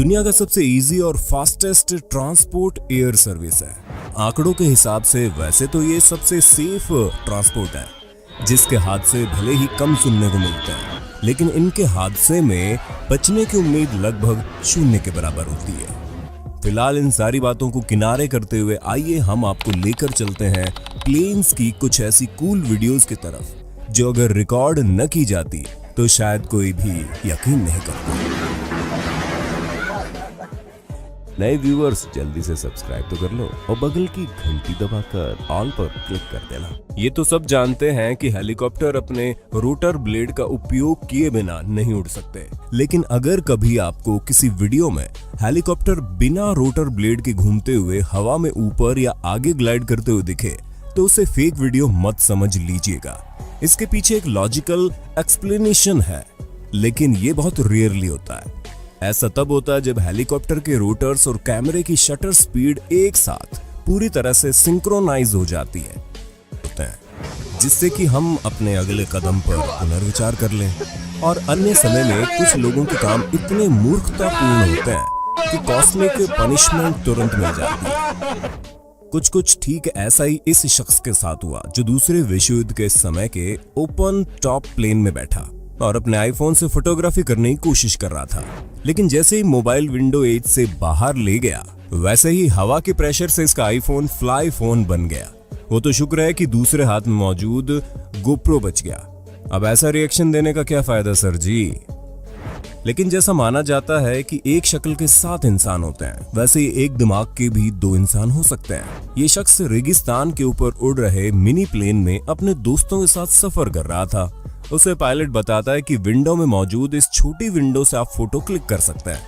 दुनिया का सबसे इजी और फास्टेस्ट ट्रांसपोर्ट एयर सर्विस है। आंकड़ों के हिसाब से वैसे तो ये सबसे सेफ ट्रांसपोर्ट है, जिसके हादसे भले ही कम सुनने को मिलते हैं, लेकिन इनके हादसे में बचने की उम्मीद लगभग 0 के बराबर होती है। फिलहाल इन सारी बातों को किनारे करते हुए आइए हम आपको लेकर चलते हैं प्लेन्स की कुछ ऐसी कूल वीडियोस की तरफ, जो अगर रिकॉर्ड न की जाती तो शायद कोई भी यकीन नहीं करता। नए व्यूअर्स जल्दी से सब्सक्राइब तो कर लो और बगल की घंटी दबाकर ऑल पर क्लिक कर देना। ये तो सब जानते हैं कि हेलीकॉप्टर अपने रोटर ब्लेड का उपयोग किए बिना नहीं उड़ सकते, लेकिन अगर कभी आपको किसी वीडियो में हेलीकॉप्टर बिना रोटर ब्लेड के घूमते हुए हवा में ऊपर या आगे ग्लाइड करते हुए दिखे तो उसे फेक वीडियो मत समझ लीजिएगा। इसके पीछे एक लॉजिकल एक्सप्लेनेशन है, लेकिन ये बहुत रेयरली होता है। ऐसा तब होता है जब हेलीकॉप्टर के रोटर्स और कैमरे की शटर स्पीड एक साथ पूरी तरह से सिंक्रोनाइज हो जाती है, जिससे कि हम अपने अगले कदम पर पुनर्विचार कर लें। और अन्य समय में कुछ लोगों के काम इतने मूर्खतापूर्ण होते हैं कि कॉस्मिक पनिशमेंट तुरंत मिल जाती है। कुछ ठीक ऐसा ही इस शख्स के साथ हुआ, जो दूसरे विश्व युद्ध के समय के ओपन टॉप प्लेन में बैठा और अपने आईफोन से फोटोग्राफी करने की कोशिश कर रहा था, लेकिन जैसे ही मोबाइल विंडो एज से बाहर ले गया, वैसे ही हवा के प्रेशर से इसका आईफोन फ्लाई फोन बन गया। वो तो शुक्र है कि दूसरे हाथ में मौजूद गोप्रो बच गया। अब ऐसा रिएक्शन देने का क्या फायदा सर जी। लेकिन जैसा माना जाता है कि एक शक्ल के 7 इंसान होते हैं, वैसे ही एक दिमाग के भी 2 इंसान हो सकते हैं। ये शख्स रेगिस्तान के ऊपर उड़ रहे मिनी प्लेन में अपने दोस्तों के साथ सफर कर रहा था। उसे पायलट बताता है कि विंडो में मौजूद इस छोटी विंडो से आप फोटो क्लिक कर सकते हैं,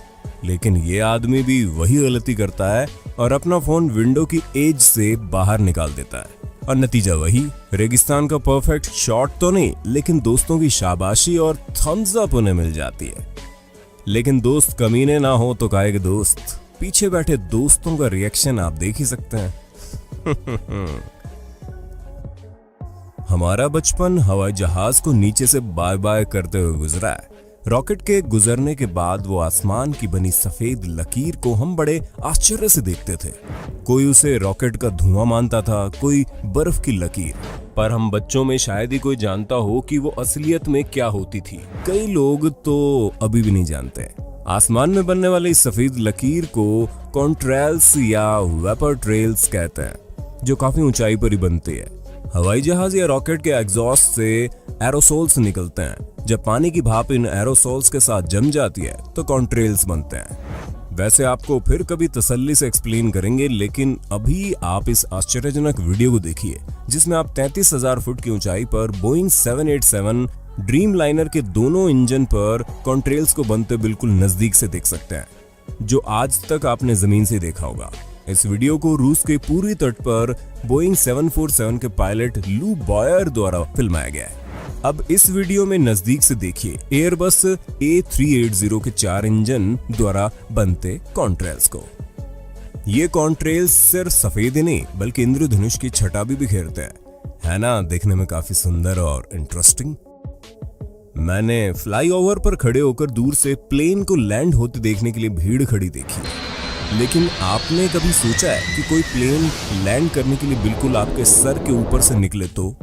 लेकिन ये आदमी भी वही गलती करता है और अपना फोन विंडो की एज से बाहर निकाल देता है। और नतीजा वही, रेगिस्तान का परफेक्ट शॉट तो नहीं, लेकिन दोस्तों की शाबाशी और थम्स अप उन्हें मिल जाती है। लेकिन दोस्त कमीने ना हो तो काहे के दोस्त। पीछे बैठे दोस्तों का रिएक्शन आप देख ही सकते हैं। हमारा बचपन हवाई जहाज को नीचे से बाय बाय करते हुए गुजरा है। रॉकेट के गुजरने के बाद वो आसमान की बनी सफेद लकीर को हम बड़े आश्चर्य से देखते थे। कोई उसे रॉकेट का धुआं मानता था, कोई बर्फ की लकीर, पर हम बच्चों में शायद ही कोई जानता हो कि वो असलियत में क्या होती थी। कई लोग तो अभी भी नहीं जानते। आसमान में बनने वाली इस सफेद लकीर को कॉन्ट्रेल्स या वेपर ट्रेल्स कहते हैं, जो काफी ऊंचाई पर ही बनती है। हवाई जहाज या रॉकेट के एग्जॉस्ट से एरोसोल्स निकलते हैं। जब पानी की भाप इन एरोसोल्स के साथ जम जाती है तो कॉन्ट्रेल्स बनते हैं। वैसे आपको फिर कभी तसल्ली से एक्सप्लेन करेंगे, लेकिन अभी आप इस आश्चर्यजनक वीडियो को देखिए, जिसमें आप 33,000 फुट की ऊंचाई पर बोइंग 787 ड्रीम लाइनर के दोनों इंजन पर कॉन्ट्रेल्स को बनते बिल्कुल नजदीक से देख सकते हैं, जो आज तक आपने जमीन से देखा होगा। इस वीडियो को रूस के पूर्वी तट पर बोइंग 747 के पायलट लू बॉयर द्वारा फिल्माया गया है। अब इस वीडियो में नजदीक से देखिए एयरबस A380 के 4 इंजन द्वारा बनते कॉन्ट्रेल्स को। ये कॉन्ट्रेल्स सिर्फ सफेद ही नहीं, बल्कि इंद्रधनुष की छटा भी बिखेरते हैं। है ना, देखने में काफी सुंदर और इंटरेस्टिंग। मैंने फ्लाईओवर पर खड़े होकर दूर से प्लेन को लैंड होते देखने के लिए भीड़ खड़ी देखी, लेकिन आपने कभी सोचा है कि कोई प्लेन लैंड करने के लिए बिल्कुल आपके सर के ऊपर से निकले तो?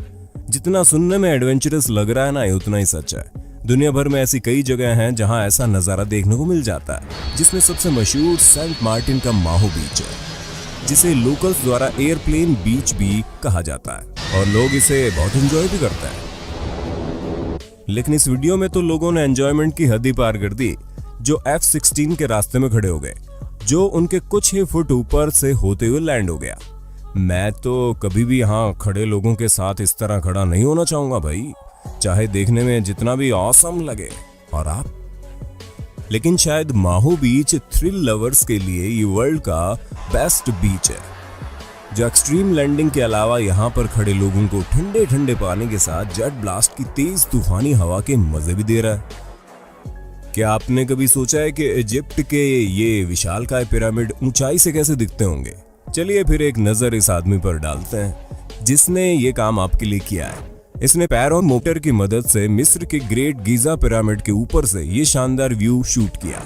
जितना सुनने में एडवेंचरस लग रहा है ना, ये उतना ही सच है। दुनिया भर में ऐसी कई जगह हैं जहां ऐसा नजारा देखने को मिल जाता है, जिसमें सबसे मशहूर सेंट मार्टिन का माहो बीच है, जिसे लोकल्स द्वारा एयरप्लेन बीच भी कहा जाता है, और लोग इसे बहुत एंजॉय भी करते हैं। लेकिन इस वीडियो में तो लोगों ने एंजॉयमेंट की हद ही पार कर दी, जो F-16 के रास्ते में खड़े हो गए, जो उनके कुछ ही फुट ऊपर से होते हुए लैंड हो गया। मैं तो कभी भी यहाँ खड़े लोगों के साथ इस तरह खड़ा नहीं होना चाहूंगा भाई, चाहे देखने में जितना भी ऑसम लगे। और आप? लेकिन शायद माहो बीच थ्रिल लवर्स के लिए ये वर्ल्ड का बेस्ट बीच है, जो एक्सट्रीम लैंडिंग के अलावा यहाँ पर खड़े लोगों को ठंडे ठंडे पानी के साथ जेट ब्लास्ट की तेज तूफानी हवा के मजे भी दे रहा है। क्या आपने कभी सोचा है कि इजिप्ट के ये विशालकाय पिरामिड ऊंचाई से कैसे दिखते होंगे? चलिए फिर एक नजर इस आदमी पर डालते हैं, जिसने ये काम आपके लिए किया है। इसने पैर और मोटर की मदद से मिस्र के ग्रेट गीजा पिरामिड के ऊपर से ये शानदार व्यू शूट किया।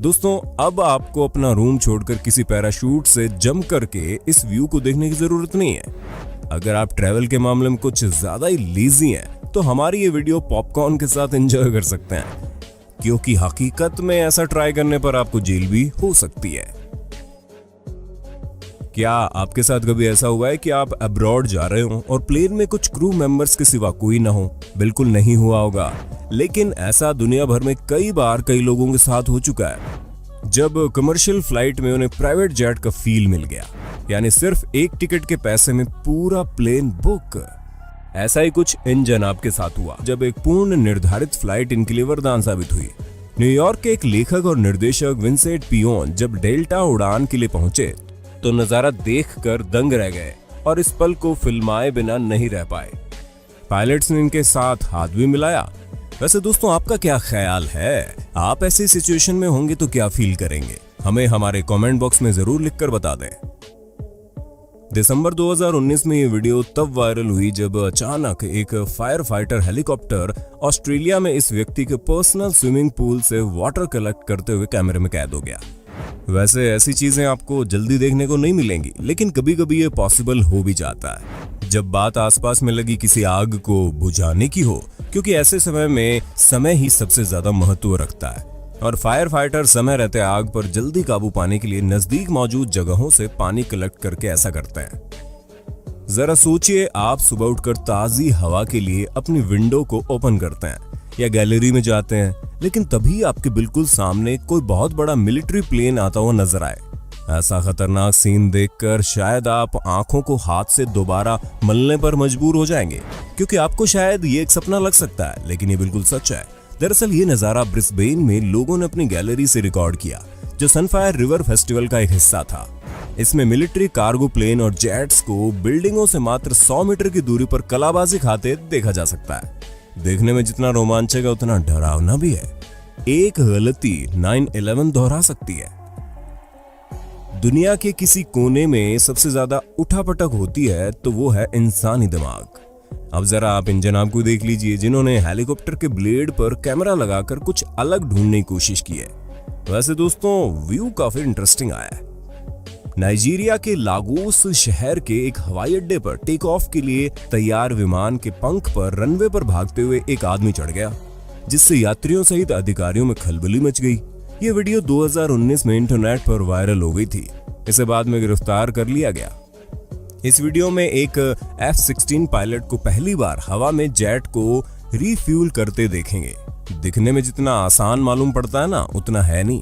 दोस्तों, अब आपको अपना रूम छोड़कर किसी पैराशूट से जंप करके इस व्यू को देखने की जरूरत नहीं है। अगर आप ट्रैवल के मामले में कुछ ज्यादा ही लीजी हैं, तो हमारी ये वीडियो पॉपकॉर्न के साथ एंजॉय कर सकते हैं, क्योंकि हकीकत में ऐसा ट्राई करने पर आपको जेल भी हो सकती है। क्या आपके साथ कभी ऐसा हुआ है कि आप अब्रॉड जा रहे हो और प्लेन में कुछ क्रू मेंबर्स के सिवा कोई ना हो? बिल्कुल नहीं हुआ होगा, लेकिन ऐसा दुनिया भर में कई बार कई लोगों के साथ हो चुका है, जब कमर्शियल फ्लाइट में उन्हें प्राइवेट जेट का फील मिल गया, यानी सिर्फ एक टिकट के पैसे में पूरा प्लेन बुक। ऐसा ही कुछ इन जनाब के साथ हुआ जब एक पूर्ण निर्धारित फ्लाइट इनके लिए वरदान साबित हुई। न्यूयॉर्क के एक लेखक और निर्देशक विंसेंट पियोन जब डेल्टा उड़ान के लिए पहुंचे तो नजारा देखकर दंग रह गए और इस पल को फिल्माए बिना नहीं रह पाए। पायलट्स ने इनके साथ हाथ भी मिलाया। वैसे दोस्तों, आपका क्या ख्याल है? आप ऐसी सिचुएशन में होंगे तो क्या फील करेंगे? हमें हमारे कमेंट बॉक्स में जरूर लिखकर बता दें। दिसंबर 2019 में ये वीडियो तब वायरल हुई जब अचानक एक फायर फाइटर हेलीकॉप्टर ऑस्ट्रेलिया में इस व्यक्ति के पर्सनल स्विमिंग पूल से वाटर कलेक्ट करते हुए कैमरे में कैद हो गया। वैसे ऐसी चीजें आपको जल्दी देखने को नहीं मिलेंगी, लेकिन कभी कभी ये पॉसिबल हो भी जाता है जब बात आसपास में लगी किसी आग को बुझाने की हो, क्योंकि ऐसे समय में समय ही सबसे ज्यादा महत्व रखता है और फायर फाइटर समय रहते आग पर जल्दी काबू पाने के लिए नजदीक मौजूद जगहों से पानी कलेक्ट करके ऐसा करते हैं। जरा सोचिए, आप सुबह उठकर ताजी हवा के लिए अपनी विंडो को ओपन करते हैं या गैलरी में जाते हैं, लेकिन तभी आपके बिल्कुल सामने कोई बहुत बड़ा मिलिट्री प्लेन आता हुआ नजर आए। ऐसा खतरनाक सीन देखकर शायद आप आंखों को हाथ से दोबारा मलने पर मजबूर हो जाएंगे, क्योंकि आपको शायद ये एक सपना लग सकता है, लेकिन ये बिल्कुल सच है। दरअसल ये नजारा ब्रिस्बेन में लोगों ने अपनी गैलरी से रिकॉर्ड किया, जो सनफायर रिवर फेस्टिवल का एक हिस्सा था। इसमें मिलिट्री कार्गो प्लेन और जेट्स को बिल्डिंगों से मात्र 100 मीटर की दूरी पर कलाबाजी खाते देखा जा सकता है। देखने में जितना रोमांचक है उतना डरावना भी है। एक गलती 9/11 दोहरा सकती है। दुनिया के किसी कोने में सबसे ज्यादा उठापटक होती है तो वो है इंसानी दिमाग। अब जरा आप इन जनाब को देख लीजिए, जिन्होंने हेलीकॉप्टर के ब्लेड पर कैमरा लगाकर कुछ अलग ढूंढने की कोशिश की है। वैसे दोस्तों, व्यू काफी इंटरेस्टिंग आया है। नाइजीरिया के लागोस शहर के एक हवाई अड्डे पर टेक ऑफ के लिए तैयार विमान के पंख पर रनवे पर भागते हुए एक आदमी चढ़ गया, जिससे यात्रियों सहित अधिकारियों में खलबली मच गई। ये वीडियो 2019 में इंटरनेट पर वायरल हो गई थी। इसे बाद में गिरफ्तार कर लिया गया। इस वीडियो में एक F-16 पायलट को पहली बार हवा में जेट को रिफ्यूल करते देखेंगे। दिखने में जितना आसान मालूम पड़ता है ना, उतना है नहीं।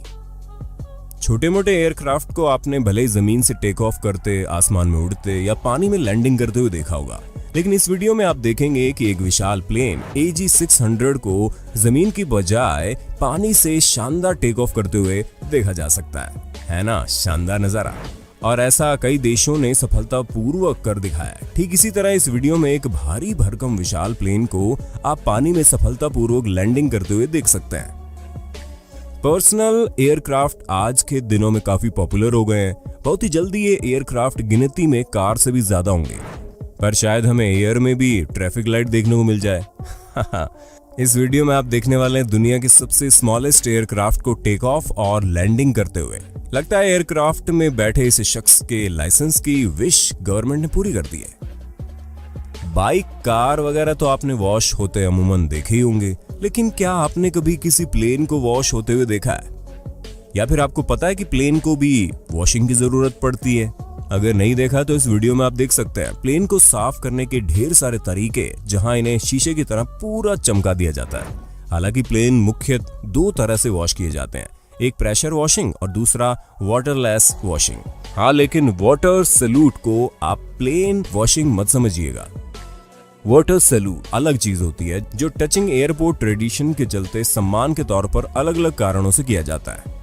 छोटे मोटे एयरक्राफ्ट को आपने भले ही जमीन से टेक ऑफ करते, आसमान में उड़ते या पानी में लैंडिंग करते हुए देखा होगा, लेकिन इस वीडियो में आप देखेंगे कि एक विशाल प्लेन AG-600 को जमीन की बजाय पानी से शानदार टेक ऑफ करते हुए देखा जा सकता है ना? शानदार नजारा। और ऐसा कई देशों ने सफलतापूर्वक कर दिखाया है। ठीक इसी तरह इस वीडियो में एक भारी भरकम विशाल प्लेन को आप पानी में सफलतापूर्वक लैंडिंग करते हुए देख सकते हैं। पर्सनल एयरक्राफ्ट आज के दिनों में काफी पॉपुलर हो गए हैं। बहुत ही जल्दी ये एयरक्राफ्ट गिनती में कार से भी ज्यादा होंगे, पर शायद हमें एयर में भी ट्रैफिक लाइट देखने को मिल जाए। इस वीडियो में आप देखने वाले हैं दुनिया के सबसे स्मॉलेस्ट एयरक्राफ्ट को टेक ऑफ और लैंडिंग करते हुए। लगता है एयरक्राफ्ट में बैठे इस शख्स के लाइसेंस की विश गवर्नमेंट ने पूरी कर दी है। बाइक, कार वगैरह तो आपने वॉश होते अमूमन देखे ही होंगे, लेकिन क्या आपने कभी किसी प्लेन को वॉश होते हुए देखा है? या फिर आपको पता है कि प्लेन को भी वॉशिंग की जरूरत पड़ती है? अगर नहीं देखा तो इस वीडियो में आप देख सकते हैं प्लेन को साफ करने के ढेर सारे तरीके, जहां इन्हें शीशे की तरह पूरा चमका दिया जाता है। हालांकि प्लेन मुख्यतः 2 तरह से वॉश किए जाते हैं, एक प्रेशर वॉशिंग और दूसरा वाटरलेस वॉशिंग। हाँ, लेकिन वाटर सैल्यूट को आप प्लेन वॉशिंग मत समझिएगा। वाटर सैल्यूट अलग चीज होती है, जो टचिंग एयरपोर्ट ट्रेडिशन के चलते सम्मान के तौर पर अलग अलग कारणों से किया जाता है।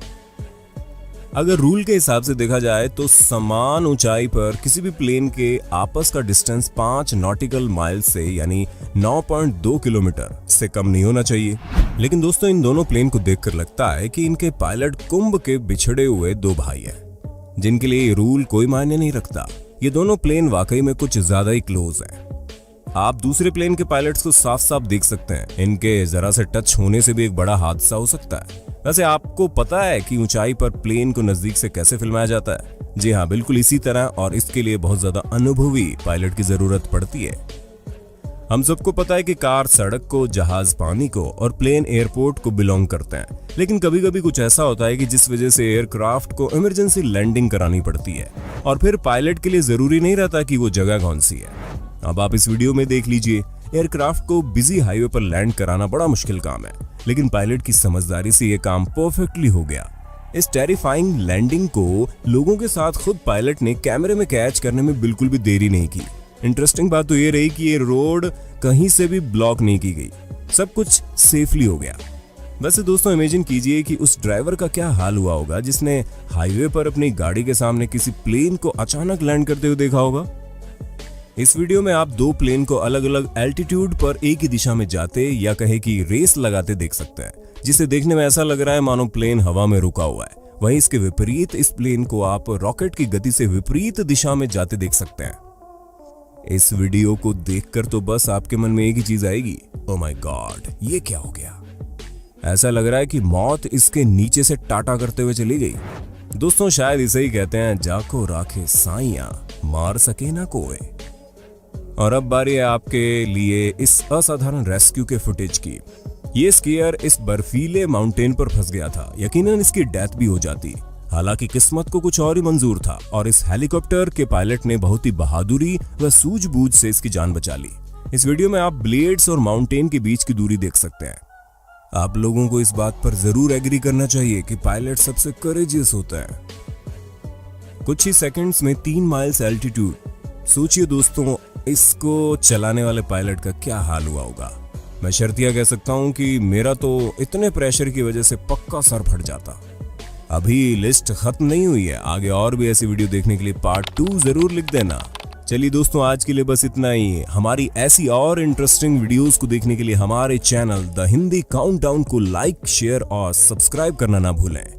अगर रूल के हिसाब से देखा जाए तो समान ऊंचाई पर किसी भी प्लेन के आपस का डिस्टेंस 5 नॉटिकल माइल से यानी 9.2 किलोमीटर से कम नहीं होना चाहिए। लेकिन दोस्तों, इन दोनों प्लेन को देखकर लगता है कि इनके पायलट कुंभ के बिछड़े हुए 2 भाई हैं, जिनके लिए ये रूल कोई मायने नहीं रखता। ये दोनों प्लेन वाकई में कुछ ज्यादा ही क्लोज हैं। आप दूसरे प्लेन के पायलट्स को साफ साफ देख सकते हैं। इनके जरा से टच होने से भी एक बड़ा हादसा हो सकता है। वैसे आपको पता है कि ऊंचाई पर प्लेन को नजदीक से कैसे फिल्माया जाता है? जी हाँ, बिल्कुल इसी तरह, और इसके लिए बहुत ज्यादा अनुभवी पायलट की जरूरत पड़ती है। हम सबको पता है कि कार सड़क को, जहाज पानी को और प्लेन एयरपोर्ट को बिलोंग करते हैं, लेकिन कभी कभी कुछ ऐसा होता है कि जिस वजह से एयरक्राफ्ट को इमरजेंसी लैंडिंग करानी पड़ती है, और फिर पायलट के लिए जरूरी नहीं रहता कि वो जगह कौन सी है। अब आप इस वीडियो में देख लीजिए। एयरक्राफ्ट को बिजी हाईवे पर लैंड कराना बड़ा मुश्किल काम है, लेकिन पायलट की समझदारी से यह काम परफेक्टली हो गया। इस टेरिफाइंग लैंडिंग को लोगों के साथ खुद पायलट ने कैमरे में कैच करने में बिल्कुल भी देरी नहीं की। इंटरेस्टिंग बात तो ये रही कि ये रोड कहीं से भी ब्लॉक नहीं की गई, सब कुछ सेफली हो गया। वैसे दोस्तों, इमेजिन कीजिए कि उस ड्राइवर का क्या हाल हुआ होगा जिसने हाईवे पर अपनी गाड़ी के सामने किसी प्लेन को अचानक लैंड करते हुए देखा होगा। इस वीडियो में आप दो प्लेन को अलग अलग एल्टीट्यूड पर एक ही दिशा में जाते, या कहे कि रेस लगाते देख सकते हैं, जिसे देखने में ऐसा लग रहा है मानो प्लेन हवा में रुका हुआ है। वहीं इसके विपरीत इस प्लेन को आप रॉकेट की गति से विपरीत दिशा में जाते देख सकते हैं। इस वीडियो को देखकर तो बस आपके मन में एक ही चीज आएगी, ओह माय गॉड, ये क्या हो गया। ऐसा लग रहा है कि मौत इसके नीचे से टाटा करते हुए चली गई। दोस्तों, शायद इसे ही कहते हैं, जाको राखे साइयां, मार सके ना कोई। और अब बारी है आपके लिए इस असाधारण रेस्क्यू के फुटेज की। ये स्कीयर इस बर्फीले माउंटेन पर फंस गया था, यकीनन इसकी डेथ भी हो जाती। हालांकि किस्मत को कुछ और ही मंजूर था, और इस हेलीकॉप्टर के पायलट ने बहुत ही बहादुरी व सूझबूझ से इसकी जान बचा ली। इस वीडियो में आप ब्लेड्स और माउंटेन के बीच की दूरी देख सकते हैं। आप लोगों को इस बात पर जरूर एग्री करना चाहिए कि पायलट सबसे करेजियस होता है। कुछ ही सेकंड्स में 3 माइल्स एल्टीट्यूड। सोचिए दोस्तों, इसको चलाने वाले पायलट का क्या हाल हुआ होगा। मैं शर्तिया कह सकता हूं कि मेरा तो इतने प्रेशर की वजह से पक्का सर फट जाता। अभी लिस्ट खत्म नहीं हुई है, आगे और भी ऐसी वीडियो देखने के लिए पार्ट 2 जरूर लिख देना। चलिए दोस्तों, आज के लिए बस इतना ही। हमारी ऐसी और इंटरेस्टिंग वीडियोस को देखने के लिए हमारे चैनल द हिंदी काउंटडाउन को लाइक, शेयर और सब्सक्राइब करना ना भूलें।